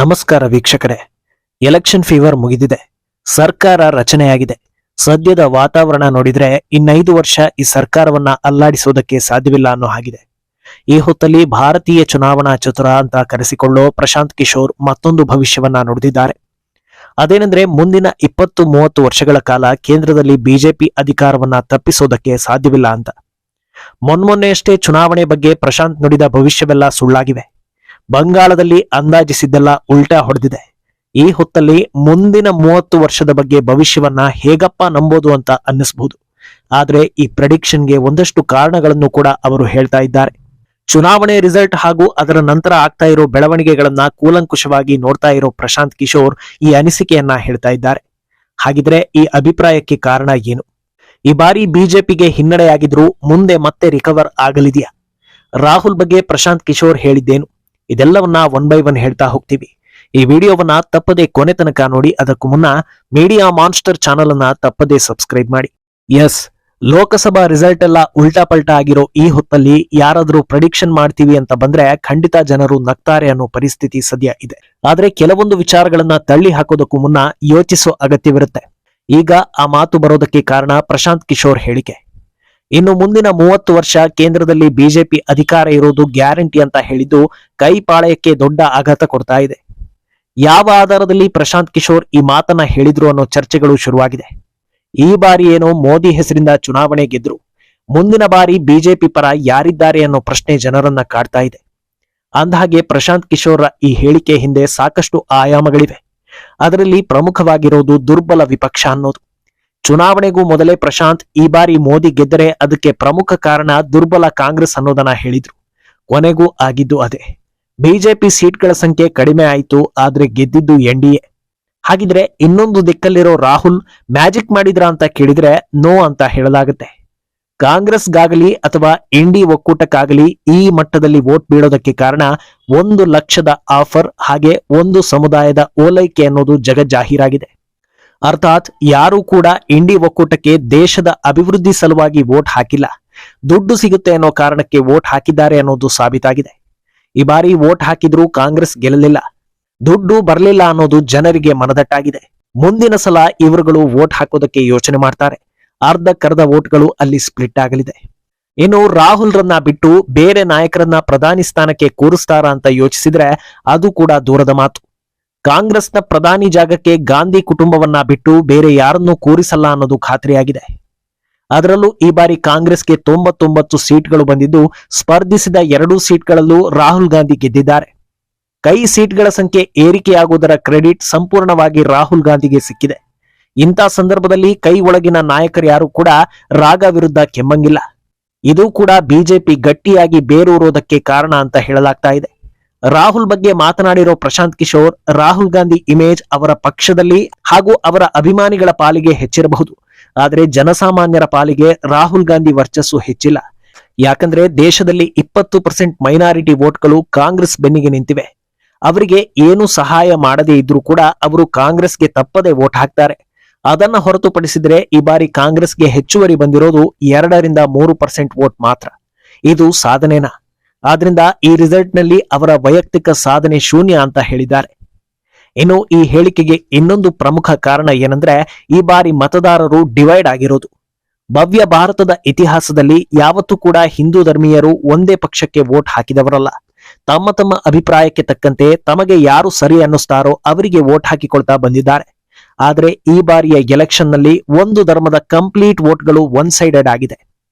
ನಮಸ್ಕಾರ ವೀಕ್ಷಕರೇ. Election fever ಮುಗಿದಿದೆ. ಸರ್ಕಾರ ರಚನೆಯಾಗಿದೆ. ಸದ್ಯದ ವಾತಾವರಣ ನೋಡಿದ್ರೆ ಇನ್ನ5 ವರ್ಷ ಈ ಸರ್ಕಾರವನ್ನ ಅಲ್ಲಾಡಿಸೋದಕ್ಕೆ ಸಾಧ್ಯವಿಲ್ಲ ಅನ್ನೋ ಹಾಗಿದೆ. ಈ ಹೊತ್ತಲ್ಲಿ ಭಾರತೀಯ ಚುನಾವಣಾ ಚತುರ ಅಂತ ಕರೆಸಿಕೊಳ್ಳೋ ಪ್ರಶಾಂತ್ ಕಿಶೋರ್ ಮತ್ತೊಂದು ಭವಿಷ್ಯವನ್ನ ನುಡಿದಿದ್ದಾರೆ. ಅದೇನೆಂದ್ರೆ ಮುಂದಿನ 20-30 ವರ್ಷಗಳ ಕಾಲ ಕೇಂದ್ರದಲ್ಲಿ ಬಿಜೆಪಿ ಅಧಿಕಾರವನ್ನ ತಪ್ಪಿಸೋದಕ್ಕೆ ಸಾಧ್ಯವಿಲ್ಲ ಅಂತ. ಮೊನ್ನೆಯಷ್ಟೇ ಚುನಾವಣೆ ಬಗ್ಗೆ ಪ್ರಶಾಂತ್ ನುಡಿದ ಭವಿಷ್ಯವೆಲ್ಲ ಸುಳ್ಳಾಗಿವೆ. ಬಂಗಾಳದಲ್ಲಿ ಅಂದಾಜಿಸಿದ್ದೆಲ್ಲ ಉಲ್ಟಾ ಹೊಡೆದಿದೆ. ಈ ಹೊತ್ತಲ್ಲಿ ಮುಂದಿನ 30 ವರ್ಷದ ಬಗ್ಗೆ ಭವಿಷ್ಯವನ್ನ ಹೇಗಪ್ಪ ನಂಬೋದು ಅಂತ ಅನ್ನಿಸಬಹುದು. ಆದ್ರೆ ಈ ಪ್ರೆಡಿಕ್ಷನ್ಗೆ ಒಂದಷ್ಟು ಕಾರಣಗಳನ್ನು ಕೂಡ ಅವರು ಹೇಳ್ತಾ ಇದ್ದಾರೆ. ಚುನಾವಣೆ ರಿಸಲ್ಟ್ ಹಾಗೂ ಅದರ ನಂತರ ಆಗ್ತಾ ಇರೋ ಬೆಳವಣಿಗೆಗಳನ್ನ ಕೂಲಂಕುಷವಾಗಿ ನೋಡ್ತಾ ಇರೋ ಪ್ರಶಾಂತ್ ಕಿಶೋರ್ ಈ ಅನಿಸಿಕೆಯನ್ನ ಹೇಳ್ತಾ ಇದ್ದಾರೆ. ಹಾಗಿದ್ರೆ ಈ ಅಭಿಪ್ರಾಯಕ್ಕೆ ಕಾರಣ ಏನು? ಈ ಬಾರಿ ಬಿಜೆಪಿಗೆ ಹಿನ್ನಡೆಯಾಗಿದ್ರು ಮುಂದೆ ಮತ್ತೆ ರಿಕವರ್ ಆಗಲಿದೆಯಾ? ರಾಹುಲ್ ಬಗ್ಗೆ ಪ್ರಶಾಂತ್ ಕಿಶೋರ್ ಹೇಳಿದ್ದೇನು? ಇದೆಲ್ಲವನ್ನ 1 by 1 ಹೇಳ್ತಾ ಹೋಗ್ತೀವಿ. ಈ ವಿಡಿಯೋವನ್ನ ತಪ್ಪದೆ ಕೊನೆ ತನಕ ನೋಡಿ. ಅದಕ್ಕೂ ಮುನ್ನ ಮೀಡಿಯಾ ಮಾನ್ಸ್ಟರ್ ಚಾನಲ್ ಅನ್ನ ತಪ್ಪದೆ ಸಬ್ಸ್ಕ್ರೈಬ್ ಮಾಡಿ. ಎಸ್, ಲೋಕಸಭಾ ರಿಸಲ್ಟ್ ಎಲ್ಲ ಉಲ್ಟಾ ಪಲ್ಟಾ ಆಗಿರೋ ಈ ಹೊತ್ತಲ್ಲಿ ಯಾರಾದ್ರೂ ಪ್ರೆಡಿಕ್ಷನ್ ಮಾಡ್ತೀವಿ ಅಂತ ಬಂದ್ರೆ ಖಂಡಿತ ಜನರು ನಗ್ತಾರೆ ಅನ್ನೋ ಪರಿಸ್ಥಿತಿ ಸದ್ಯ ಇದೆ. ಆದ್ರೆ ಕೆಲವೊಂದು ವಿಚಾರಗಳನ್ನ ತಳ್ಳಿ ಹಾಕೋದಕ್ಕೂ ಮುನ್ನ ಯೋಚಿಸೋ ಅಗತ್ಯವಿರುತ್ತೆ. ಈಗ ಆ ಮಾತು ಬರೋದಕ್ಕೆ ಕಾರಣ ಪ್ರಶಾಂತ್ ಕಿಶೋರ್ ಹೇಳಿಕೆ. ಇನ್ನು ಮುಂದಿನ 30 ವರ್ಷ ಕೇಂದ್ರದಲ್ಲಿ ಬಿಜೆಪಿ ಅಧಿಕಾರ ಇರೋದು ಗ್ಯಾರಂಟಿ ಅಂತ ಹೇಳಿದ್ದು ಕೈಪಾಳಯಕ್ಕೆ ದೊಡ್ಡ ಆಘಾತ ಕೊಡ್ತಾ ಇದೆ. ಯಾವ ಆಧಾರದಲ್ಲಿ ಪ್ರಶಾಂತ್ ಕಿಶೋರ್ ಈ ಮಾತನ್ನ ಹೇಳಿದ್ರು ಅನ್ನೋ ಚರ್ಚೆಗಳು ಶುರುವಾಗಿದೆ. ಈ ಬಾರಿ ಏನೋ ಮೋದಿ ಹೆಸರಿಂದ ಚುನಾವಣೆ ಗೆದ್ರು, ಮುಂದಿನ ಬಾರಿ ಬಿಜೆಪಿ ಪರ ಯಾರಿದ್ದಾರೆ ಅನ್ನೋ ಪ್ರಶ್ನೆ ಜನರನ್ನ ಕಾಡ್ತಾ ಇದೆ. ಅಂದಹಾಗೆ ಪ್ರಶಾಂತ್ ಕಿಶೋರ್ ಈ ಹೇಳಿಕೆ ಹಿಂದೆ ಸಾಕಷ್ಟು ಆಯಾಮಗಳಿವೆ. ಅದರಲ್ಲಿ ಪ್ರಮುಖವಾಗಿರೋದು ದುರ್ಬಲ ವಿಪಕ್ಷ ಅನ್ನೋದು. ಚುನಾವಣೆಗೂ ಮೊದಲೇ ಪ್ರಶಾಂತ್ ಈ ಬಾರಿ ಮೋದಿ ಗೆದ್ದರೆ ಅದಕ್ಕೆ ಪ್ರಮುಖ ಕಾರಣ ದುರ್ಬಲ ಕಾಂಗ್ರೆಸ್ ಅನ್ನೋದನ್ನ ಹೇಳಿದ್ರು. ಕೊನೆಗೂ ಆಗಿದ್ದು ಅದೇ. ಬಿಜೆಪಿ ಸೀಟ್ಗಳ ಸಂಖ್ಯೆ ಕಡಿಮೆ ಆಯಿತು, ಆದ್ರೆ ಗೆದ್ದಿದ್ದು NDA. ಹಾಗಿದ್ರೆ ಇನ್ನೊಂದು ದಿಕ್ಕಲ್ಲಿರೋ ರಾಹುಲ್ ಮ್ಯಾಜಿಕ್ ಮಾಡಿದ್ರ ಅಂತ ಕೇಳಿದ್ರೆ ನೋ ಅಂತ ಹೇಳಲಾಗುತ್ತೆ. ಕಾಂಗ್ರೆಸ್ಗಾಗಲಿ ಅಥವಾ NDA ಒಕ್ಕೂಟಕ್ಕಾಗಲಿ ಈ ಮಟ್ಟದಲ್ಲಿ ವೋಟ್ ಬೀಳೋದಕ್ಕೆ ಕಾರಣ 1 ಲಕ್ಷದ ಆಫರ್ ಹಾಗೆ ಒಂದು ಸಮುದಾಯದ ಓಲೈಕೆ ಅನ್ನೋದು ಜಗಜ್ಜಾಹೀರಾಗಿದೆ. ಅರ್ಥಾತ್ ಯಾರೂ ಕೂಡ NDA ಒಕ್ಕೂಟಕ್ಕೆ ದೇಶದ ಅಭಿವೃದ್ಧಿ ಸಲುವಾಗಿ ವೋಟ್ ಹಾಕಿಲ್ಲ, ದುಡ್ಡು ಸಿಗುತ್ತೆ ಅನ್ನೋ ಕಾರಣಕ್ಕೆ ವೋಟ್ ಹಾಕಿದ್ದಾರೆ ಅನ್ನೋದು ಸಾಬೀತಾಗಿದೆ. ಈ ಬಾರಿ ವೋಟ್ ಹಾಕಿದ್ರೂ ಕಾಂಗ್ರೆಸ್ ಗೆಲ್ಲಲಿಲ್ಲ, ದುಡ್ಡು ಬರಲಿಲ್ಲ ಅನ್ನೋದು ಜನರಿಗೆ ಮನದಟ್ಟಾಗಿದೆ. ಮುಂದಿನ ಸಲ ಇವರುಗಳು ವೋಟ್ ಹಾಕೋದಕ್ಕೆ ಯೋಚನೆ ಮಾಡ್ತಾರೆ. ಅರ್ಧಕ್ಕರ್ಧ ವೋಟ್ಗಳು ಅಲ್ಲಿ ಸ್ಪ್ಲಿಟ್ ಆಗಲಿದೆ. ಇನ್ನು ರಾಹುಲ್ ರನ್ನ ಬಿಟ್ಟು ಬೇರೆ ನಾಯಕರನ್ನ ಪ್ರಧಾನಿ ಸ್ಥಾನಕ್ಕೆ ಕೂರಿಸ್ತಾರ ಅಂತ ಯೋಚಿಸಿದ್ರೆ ಅದು ಕೂಡ ದೂರದ ಮಾತು. ಕಾಂಗ್ರೆಸ್ನ ಪ್ರಧಾನಿ ಜಾಗಕ್ಕೆ ಗಾಂಧಿ ಕುಟುಂಬವನ್ನ ಬಿಟ್ಟು ಬೇರೆ ಯಾರನ್ನೂ ಕೂರಿಸಲ್ಲ ಅನ್ನೋದು ಖಾತ್ರಿಯಾಗಿದೆ. ಅದರಲ್ಲೂ ಈ ಬಾರಿ ಕಾಂಗ್ರೆಸ್ಗೆ 99 ಸೀಟ್ಗಳು ಬಂದಿದ್ದು ಸ್ಪರ್ಧಿಸಿದ 2 ಸೀಟ್ಗಳಲ್ಲೂ ರಾಹುಲ್ ಗಾಂಧಿ ಗೆದ್ದಿದ್ದಾರೆ. ಕೈ ಸೀಟ್ಗಳ ಸಂಖ್ಯೆ ಏರಿಕೆಯಾಗುವುದರ ಕ್ರೆಡಿಟ್ ಸಂಪೂರ್ಣವಾಗಿ ರಾಹುಲ್ ಗಾಂಧಿಗೆ ಸಿಕ್ಕಿದೆ. ಇಂಥ ಸಂದರ್ಭದಲ್ಲಿ ಕೈ ಒಳಗಿನ ನಾಯಕರು ಯಾರು ಕೂಡ ರಾಗ ವಿರುದ್ಧ ಕೆಮ್ಮಂಗಿಲ್ಲ. ಇದು ಕೂಡ ಬಿಜೆಪಿ ಗಟ್ಟಿಯಾಗಿ ಬೇರೂರೋದಕ್ಕೆ ಕಾರಣ ಅಂತ ಹೇಳಲಾಗ್ತಾ ಇದೆ. ರಾಹುಲ್ ಬಗ್ಗೆ ಮಾತನಾಡಿರೋ ಪ್ರಶಾಂತ್ ಕಿಶೋರ್, ರಾಹುಲ್ ಗಾಂಧಿ ಇಮೇಜ್ ಅವರ ಪಕ್ಷದಲ್ಲಿ ಹಾಗೂ ಅವರ ಅಭಿಮಾನಿಗಳ ಪಾಲಿಗೆ ಹೆಚ್ಚಿರಬಹುದು, ಆದ್ರೆ ಜನಸಾಮಾನ್ಯರ ಪಾಲಿಗೆ ರಾಹುಲ್ ಗಾಂಧಿ ವರ್ಚಸ್ಸು ಹೆಚ್ಚಿಲ್ಲ. ಯಾಕಂದ್ರೆ ದೇಶದಲ್ಲಿ 20% ಮೈನಾರಿಟಿ ವೋಟ್ಗಳು ಕಾಂಗ್ರೆಸ್ ಬೆನ್ನಿಗೆ ನಿಂತಿವೆ. ಅವರಿಗೆ ಏನು ಸಹಾಯ ಮಾಡದೇ ಇದ್ರೂ ಕೂಡ ಅವರು ಕಾಂಗ್ರೆಸ್ಗೆ ತಪ್ಪದೆ ವೋಟ್ ಹಾಕ್ತಾರೆ. ಅದನ್ನ ಹೊರತುಪಡಿಸಿದ್ರೆ ಈ ಬಾರಿ ಕಾಂಗ್ರೆಸ್ಗೆ ಹೆಚ್ಚುವರಿ ಬಂದಿರೋದು 2-3% ವೋಟ್ ಮಾತ್ರ. ಇದು ಸಾಧನೆನಾ? ಆದ್ರಿಂದ ಈ ರಿಸಲ್ಟ್ ನಲ್ಲಿ ಅವರ ವೈಯಕ್ತಿಕ ಸಾಧನೆ ಶೂನ್ಯ ಅಂತ ಹೇಳಿದ್ದಾರೆ. ಇನ್ನು ಈ ಹೇಳಿಕೆಗೆ ಇನ್ನೊಂದು ಪ್ರಮುಖ ಕಾರಣ ಏನಂದ್ರೆ ಈ ಬಾರಿ ಮತದಾರರು ಡಿವೈಡ್ ಆಗಿರೋದು. ಭವ್ಯ ಭಾರತದ ಇತಿಹಾಸದಲ್ಲಿ ಯಾವತ್ತೂ ಕೂಡ ಹಿಂದೂ ಧರ್ಮೀಯರು ಒಂದೇ ಪಕ್ಷಕ್ಕೆ ವೋಟ್ ಹಾಕಿದವರಲ್ಲ. ತಮ್ಮ ತಮ್ಮ ಅಭಿಪ್ರಾಯಕ್ಕೆ ತಕ್ಕಂತೆ ತಮಗೆ ಯಾರು ಸರಿ ಅನ್ನಿಸ್ತಾರೋ ಅವರಿಗೆ ವೋಟ್ ಹಾಕಿಕೊಳ್ತಾ ಬಂದಿದ್ದಾರೆ. ಆದ್ರೆ ಈ ಬಾರಿಯ ಎಲೆಕ್ಷನ್ ನಲ್ಲಿ ಒಂದು ಧರ್ಮದ ಕಂಪ್ಲೀಟ್ ವೋಟ್ಗಳು ಒನ್ ಸೈಡೆಡ್ ಆಗಿದೆ.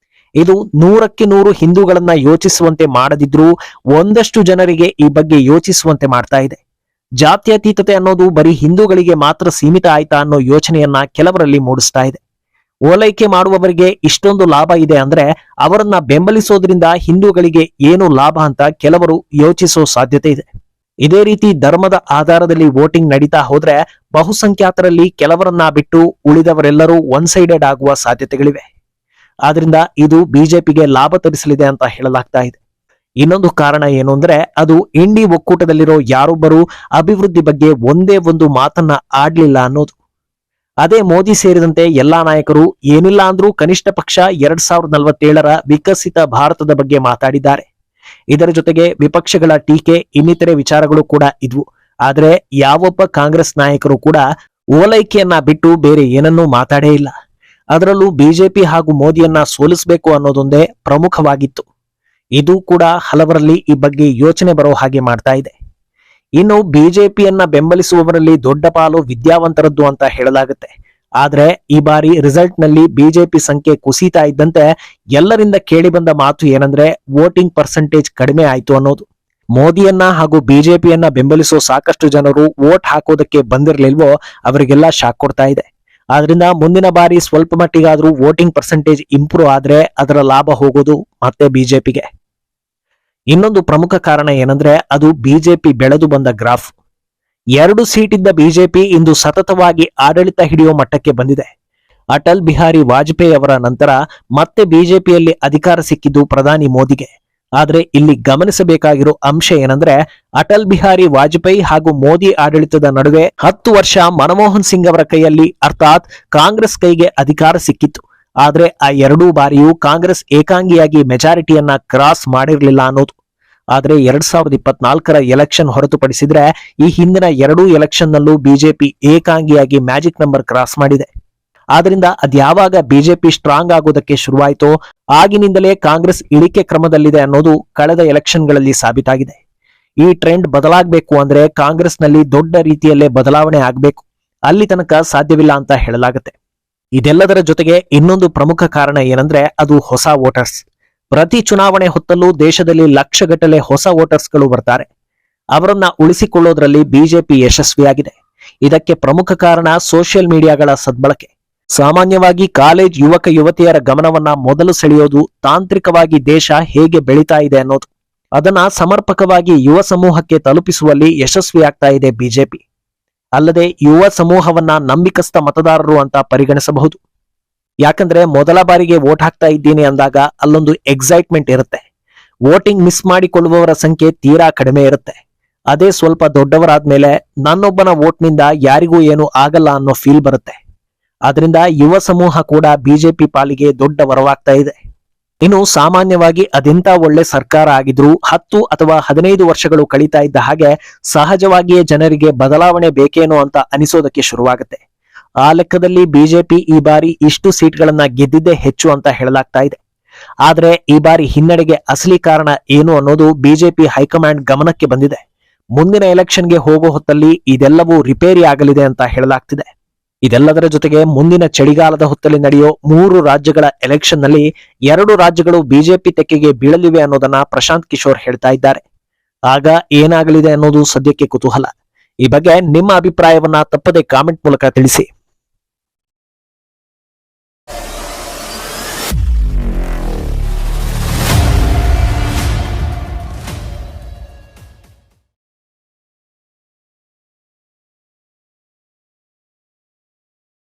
ಇದು 100ಕ್ಕೆ 100 ಹಿಂದೂಗಳನ್ನ ಯೋಚಿಸುವಂತೆ ಮಾಡದಿದ್ರೂ ಒಂದಷ್ಟು ಜನರಿಗೆ ಈ ಬಗ್ಗೆ ಯೋಚಿಸುವಂತೆ ಮಾಡ್ತಾ ಇದೆ. ಜಾತ್ಯತೀತತೆ ಅನ್ನೋದು ಬರೀ ಹಿಂದೂಗಳಿಗೆ ಮಾತ್ರ ಸೀಮಿತ ಆಯ್ತಾ ಅನ್ನೋ ಯೋಚನೆಯನ್ನ ಕೆಲವರಲ್ಲಿ ಮೂಡಿಸ್ತಾ ಇದೆ. ಓಲೈಕೆ ಮಾಡುವವರಿಗೆ ಇಷ್ಟೊಂದು ಲಾಭ ಇದೆ ಅಂದ್ರೆ ಅವರನ್ನ ಬೆಂಬಲಿಸೋದ್ರಿಂದ ಹಿಂದೂಗಳಿಗೆ ಏನು ಲಾಭ ಅಂತ ಕೆಲವರು ಯೋಚಿಸೋ ಸಾಧ್ಯತೆ ಇದೆ. ಇದೇ ರೀತಿ ಧರ್ಮದ ಆಧಾರದಲ್ಲಿ ವೋಟಿಂಗ್ ನಡೀತಾ ಹೋದ್ರೆ ಬಹುಸಂಖ್ಯಾತರಲ್ಲಿ ಕೆಲವರನ್ನ ಬಿಟ್ಟು ಉಳಿದವರೆಲ್ಲರೂ ಒನ್ ಸೈಡೆಡ್ ಆಗುವ ಸಾಧ್ಯತೆಗಳಿವೆ. ಆದ್ರಿಂದ ಇದು ಬಿಜೆಪಿಗೆ ಲಾಭ ತರಿಸಲಿದೆ ಅಂತ ಹೇಳಲಾಗ್ತಾ ಇದೆ. ಇನ್ನೊಂದು ಕಾರಣ ಏನು ಅಂದ್ರೆ ಅದು NDA ಒಕ್ಕೂಟದಲ್ಲಿರೋ ಯಾರೊಬ್ಬರು ಅಭಿವೃದ್ಧಿ ಬಗ್ಗೆ ಒಂದೇ ಒಂದು ಮಾತನ್ನ ಆಡ್ಲಿಲ್ಲ ಅನ್ನೋದು. ಅದೇ ಮೋದಿ ಸೇರಿದಂತೆ ಎಲ್ಲಾ ನಾಯಕರು ಏನಿಲ್ಲ ಅಂದ್ರೂ ಕನಿಷ್ಠ ಪಕ್ಷ 2047ರ ವಿಕಸಿತ ಭಾರತದ ಬಗ್ಗೆ ಮಾತಾಡಿದ್ದಾರೆ. ಇದರ ಜೊತೆಗೆ ವಿಪಕ್ಷಗಳ ಟೀಕೆ ಇನ್ನಿತರೆ ವಿಚಾರಗಳು ಕೂಡ ಇದ್ವು. ಆದ್ರೆ ಯಾವೊಬ್ಬ ಕಾಂಗ್ರೆಸ್ ನಾಯಕರು ಕೂಡ ಓಲೈಕೆಯನ್ನ ಬಿಟ್ಟು ಬೇರೆ ಏನನ್ನೂ ಮಾತಾಡೇ ಇಲ್ಲ. ಅದರಲ್ಲೂ ಬಿಜೆಪಿ ಹಾಗೂ ಮೋದಿಯನ್ನ ಸೋಲಿಸಬೇಕು ಅನ್ನೋದೊಂದೇ ಪ್ರಮುಖವಾಗಿತ್ತು. ಇದು ಕೂಡ ಹಲವರಲ್ಲಿ ಈ ಬಗ್ಗೆ ಯೋಚನೆ ಬರೋ ಹಾಗೆ ಮಾಡ್ತಾ ಇದೆ. ಇನ್ನು ಬಿಜೆಪಿಯನ್ನ ಬೆಂಬಲಿಸುವವರಲ್ಲಿ ದೊಡ್ಡ ಪಾಲು ವಿದ್ಯಾವಂತರದ್ದು ಅಂತ ಹೇಳಲಾಗುತ್ತೆ. ಆದ್ರೆ ಈ ಬಾರಿ ರಿಸಲ್ಟ್ ನಲ್ಲಿ ಬಿಜೆಪಿ ಸಂಖ್ಯೆ ಕುಸಿತಾ ಇದ್ದಂತೆ ಎಲ್ಲರಿಂದ ಕೇಳಿ ಬಂದ ಮಾತು ಏನಂದ್ರೆ ವೋಟಿಂಗ್ ಪರ್ಸೆಂಟೇಜ್ ಕಡಿಮೆ ಆಯ್ತು ಅನ್ನೋದು. ಮೋದಿಯನ್ನ ಹಾಗೂ ಬಿಜೆಪಿಯನ್ನ ಬೆಂಬಲಿಸೋ ಸಾಕಷ್ಟು ಜನರು ವೋಟ್ ಹಾಕೋದಕ್ಕೆ ಬಂದಿರಲಿಲ್ವೋ ಅವರಿಗೆಲ್ಲ ಶಾಕ್ ಕೊಡ್ತಾ ಇದೆ. ಆದ್ರಿಂದ ಮುಂದಿನ ಬಾರಿ ಸ್ವಲ್ಪ ಮಟ್ಟಿಗಾದ್ರೂ ವೋಟಿಂಗ್ ಪರ್ಸೆಂಟೇಜ್ ಇಂಪ್ರೂವ್ ಆದ್ರೆ ಅದರ ಲಾಭ ಹೋಗೋದು ಮತ್ತೆ ಬಿಜೆಪಿಗೆ. ಇನ್ನೊಂದು ಪ್ರಮುಖ ಕಾರಣ ಏನಂದ್ರೆ ಅದು ಬಿಜೆಪಿ ಬೆಳೆದು ಬಂದ ಗ್ರಾಫ್. 2 ಸೀಟ್ ಇದ್ದ ಬಿಜೆಪಿ ಇಂದು ಸತತವಾಗಿ ಆಡಳಿತ ಹಿಡಿಯೋ ಮಟ್ಟಕ್ಕೆ ಬಂದಿದೆ. ಅಟಲ್ ಬಿಹಾರಿ ವಾಜಪೇಯಿ ಅವರ ನಂತರ ಮತ್ತೆ ಬಿಜೆಪಿಯಲ್ಲಿ ಅಧಿಕಾರ ಸಿಕ್ಕಿದ್ದು ಪ್ರಧಾನಿ ಮೋದಿಗೆ. ಆದ್ರೆ ಇಲ್ಲಿ ಗಮನಿಸಬೇಕಾಗಿರೋ ಅಂಶ ಏನಂದ್ರೆ ಅಟಲ್ ಬಿಹಾರಿ ವಾಜಪೇಯಿ ಹಾಗೂ ಮೋದಿ ಆಡಳಿತದ ನಡುವೆ 10 ವರ್ಷ ಮನಮೋಹನ್ ಸಿಂಗ್ ಅವರ ಕೈಯಲ್ಲಿ ಅರ್ಥಾತ್ ಕಾಂಗ್ರೆಸ್ ಕೈಗೆ ಅಧಿಕಾರ ಸಿಕ್ಕಿತ್ತು. ಆದ್ರೆ ಆ 2 ಬಾರಿಯೂ ಕಾಂಗ್ರೆಸ್ ಏಕಾಂಗಿಯಾಗಿ ಮೆಜಾರಿಟಿಯನ್ನ ಕ್ರಾಸ್ ಮಾಡಿರಲಿಲ್ಲ ಅನ್ನೋದು. ಆದ್ರೆ 2024ರ ಎಲೆಕ್ಷನ್ ಹೊರತುಪಡಿಸಿದ್ರೆ ಈ ಹಿಂದಿನ 2 ಎಲೆಕ್ಷನ್ ನಲ್ಲೂ ಬಿಜೆಪಿ ಏಕಾಂಗಿಯಾಗಿ ಮ್ಯಾಜಿಕ್ ನಂಬರ್ ಕ್ರಾಸ್ ಮಾಡಿದೆ. ಆದ್ರಿಂದ ಅದ್ಯಾವಾಗ ಬಿಜೆಪಿ ಸ್ಟ್ರಾಂಗ್ ಆಗೋದಕ್ಕೆ ಶುರುವಾಯಿತೋ ಆಗಿನಿಂದಲೇ ಕಾಂಗ್ರೆಸ್ ಇಳಿಕೆ ಕ್ರಮದಲ್ಲಿದೆ ಅನ್ನೋದು ಕಳೆದ ಎಲೆಕ್ಷನ್ಗಳಲ್ಲಿ ಸಾಬೀತಾಗಿದೆ. ಈ ಟ್ರೆಂಡ್ ಬದಲಾಗಬೇಕು ಅಂದ್ರೆ ಕಾಂಗ್ರೆಸ್ ನಲ್ಲಿ ದೊಡ್ಡ ರೀತಿಯಲ್ಲೇ ಬದಲಾವಣೆ ಆಗಬೇಕು. ಅಲ್ಲಿ ತನಕ ಸಾಧ್ಯವಿಲ್ಲ ಅಂತ ಹೇಳಲಾಗುತ್ತೆ. ಇದೆಲ್ಲದರ ಜೊತೆಗೆ ಇನ್ನೊಂದು ಪ್ರಮುಖ ಕಾರಣ ಏನಂದ್ರೆ ಅದು ಹೊಸ ವೋಟರ್ಸ್. ಪ್ರತಿ ಚುನಾವಣೆ ಹೊತ್ತಲ್ಲೂ ದೇಶದಲ್ಲಿ ಲಕ್ಷಗಟ್ಟಲೆ ಹೊಸ ವೋಟರ್ಸ್ಗಳು ಬರ್ತಾರೆ. ಅವರನ್ನ ಉಳಿಸಿಕೊಳ್ಳೋದ್ರಲ್ಲಿ ಬಿಜೆಪಿ ಯಶಸ್ವಿಯಾಗಿದೆ. ಇದಕ್ಕೆ ಪ್ರಮುಖ ಕಾರಣ ಸೋಷಿಯಲ್ ಮೀಡಿಯಾಗಳ ಸದ್ಬಳಕೆ. ಸಾಮಾನ್ಯವಾಗಿ ಕಾಲೇಜ್ ಯುವಕ ಯುವತಿಯರ ಗಮನವನ್ನ ಮೊದಲು ಸೆಳೆಯೋದು ತಾಂತ್ರಿಕವಾಗಿ ದೇಶ ಹೇಗೆ ಬೆಳೀತಾ ಇದೆ ಅನ್ನೋದು. ಅದನ್ನ ಸಮರ್ಪಕವಾಗಿ ಯುವ ಸಮೂಹಕ್ಕೆ ತಲುಪಿಸುವಲ್ಲಿ ಯಶಸ್ವಿಯಾಗ್ತಾ ಇದೆ ಬಿಜೆಪಿ. ಅಲ್ಲದೆ ಯುವ ಸಮೂಹವನ್ನ ನಂಬಿಕಸ್ಥ ಮತದಾರರು ಅಂತ ಪರಿಗಣಿಸಬಹುದು. ಯಾಕಂದ್ರೆ ಮೊದಲ ಬಾರಿಗೆ ವೋಟ್ ಹಾಕ್ತಾ ಇದ್ದೀನಿ ಅಂದಾಗ ಅಲ್ಲೊಂದು ಎಕ್ಸೈಟ್ಮೆಂಟ್ ಇರುತ್ತೆ. ವೋಟಿಂಗ್ ಮಿಸ್ ಮಾಡಿಕೊಳ್ಳುವವರ ಸಂಖ್ಯೆ ತೀರಾ ಕಡಿಮೆ ಇರುತ್ತೆ. ಅದೇ ಸ್ವಲ್ಪ ದೊಡ್ಡವರಾದ್ಮೇಲೆ ನನ್ನೊಬ್ಬನ ವೋಟ್ನಿಂದ ಯಾರಿಗೂ ಏನು ಆಗಲ್ಲ ಅನ್ನೋ ಫೀಲ್ ಬರುತ್ತೆ. ಆದ್ರಿಂದ ಯುವ ಸಮೂಹ ಕೂಡ ಬಿಜೆಪಿ ಪಾಲಿಗೆ ದೊಡ್ಡ ವರವಾಗ್ತಾ ಇದೆ. ಇನ್ನು ಸಾಮಾನ್ಯವಾಗಿ ಅದೆಂತ ಒಳ್ಳೆ ಸರ್ಕಾರ ಆಗಿದ್ರೂ 10 ಅಥವಾ 15 ವರ್ಷಗಳು ಕಳೀತಾ ಇದ್ದ ಹಾಗೆ ಸಹಜವಾಗಿಯೇ ಜನರಿಗೆ ಬದಲಾವಣೆ ಬೇಕೇನೋ ಅಂತ ಅನಿಸೋದಕ್ಕೆ ಶುರುವಾಗುತ್ತೆ. ಆ ಲೆಕ್ಕದಲ್ಲಿ ಬಿಜೆಪಿ ಈ ಬಾರಿ ಇಷ್ಟು ಸೀಟ್ಗಳನ್ನ ಗೆದ್ದಿದ್ದೇ ಹೆಚ್ಚು ಅಂತ ಹೇಳಲಾಗ್ತಾ ಇದೆ. ಆದ್ರೆ ಈ ಬಾರಿ ಹಿನ್ನಡೆಗೆ ಅಸಲಿ ಕಾರಣ ಏನು ಅನ್ನೋದು ಬಿಜೆಪಿ ಹೈಕಮಾಂಡ್ ಗಮನಕ್ಕೆ ಬಂದಿದೆ. ಮುಂದಿನ ಎಲೆಕ್ಷನ್ಗೆ ಹೋಗೋ ಹೊತ್ತಲ್ಲಿ ಇದೆಲ್ಲವೂ ರಿಪೇರಿ ಆಗಲಿದೆ ಅಂತ ಹೇಳಲಾಗ್ತಿದೆ. ಇದೆಲ್ಲದರ ಜೊತೆಗೆ ಮುಂದಿನ ಚಳಿಗಾಲದ ಹೊತ್ತಲ್ಲಿ ನಡೆಯೋ 3 ರಾಜ್ಯಗಳ ಎಲೆಕ್ಷನ್ ನಲ್ಲಿ 2 ರಾಜ್ಯಗಳು ಬಿಜೆಪಿ ತೆಕ್ಕೆಗೆ ಬೀಳಲಿವೆ ಅನ್ನೋದನ್ನ ಪ್ರಶಾಂತ್ ಕಿಶೋರ್ ಹೇಳ್ತಾ ಇದ್ದಾರೆ. ಆಗ ಏನಾಗಲಿದೆ ಅನ್ನೋದು ಸದ್ಯಕ್ಕೆ ಕುತೂಹಲ. ಈ ಬಗ್ಗೆ ನಿಮ್ಮ ಅಭಿಪ್ರಾಯವನ್ನ ತಪ್ಪದೆ ಕಾಮೆಂಟ್ ಮೂಲಕ ತಿಳಿಸಿ.